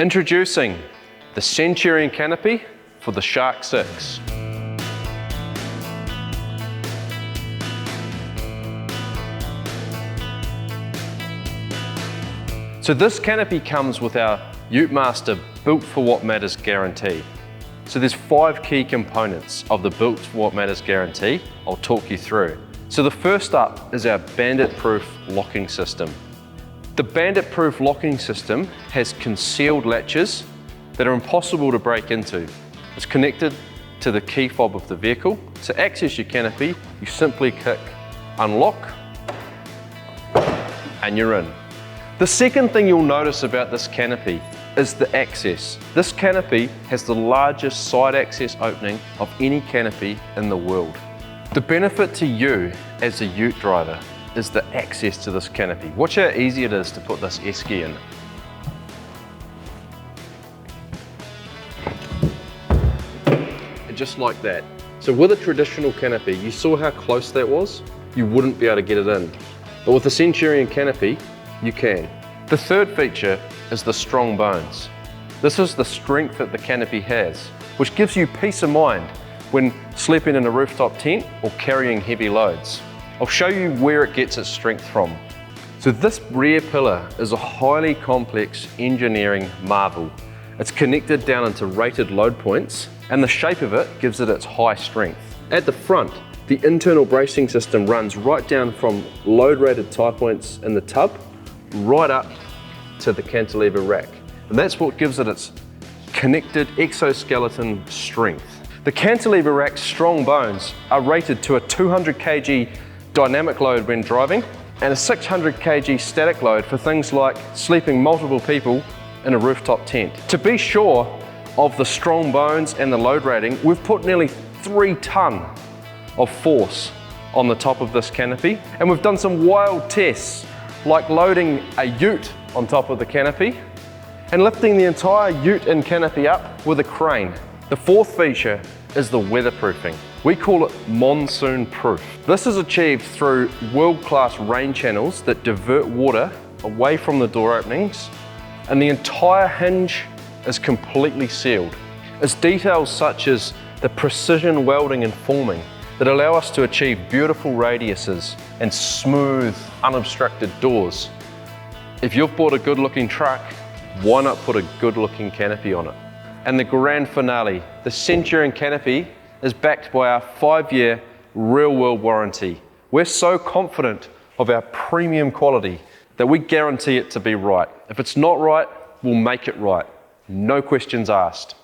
Introducing the Centurion Canopy for the Shark 6. So this canopy comes with our Utemaster Built for What Matters guarantee. So there's 5 key components of the Built for What Matters guarantee I'll talk you through. So the first up is our Bandit-Proof locking system. The Bandit-Proof locking system has concealed latches that are impossible to break into. It's connected to the key fob of the vehicle. To access your canopy, you simply click unlock and you're in. The second thing you'll notice about this canopy is the access. This canopy has the largest side access opening of any canopy in the world. The benefit to you as a ute driver is the access to this canopy. Watch how easy it is to put this esky in. And just like that. So with a traditional canopy, you saw how close that was? You wouldn't be able to get it in. But with the Centurion Canopy, you can. The third feature is the strong bones. This is the strength that the canopy has, which gives you peace of mind when sleeping in a rooftop tent or carrying heavy loads. I'll show you where it gets its strength from. So this rear pillar is a highly complex engineering marvel. It's connected down into rated load points, and the shape of it gives it its high strength. At the front, the internal bracing system runs right down from load rated tie points in the tub, right up to the cantilever rack. And that's what gives it its connected exoskeleton strength. The cantilever rack's strong bones are rated to a 200 kg dynamic load when driving and a 600 kg static load for things like sleeping multiple people in a rooftop tent. To be sure of the strong bones and the load rating, we've put nearly 3 ton of force on the top of this canopy, and we've done some wild tests like loading a ute on top of the canopy and lifting the entire ute and canopy up with a crane. The fourth feature is the weatherproofing. We call it monsoon proof. This is achieved through world-class rain channels that divert water away from the door openings, and the entire hinge is completely sealed. It's details such as the precision welding and forming that allow us to achieve beautiful radiuses and smooth, unobstructed doors. If you've bought a good-looking truck, why not put a good-looking canopy on it? And the grand finale, the Centurion Canopy is backed by our 5-year real-world warranty. We're so confident of our premium quality that we guarantee it to be right. If it's not right, we'll make it right. No questions asked.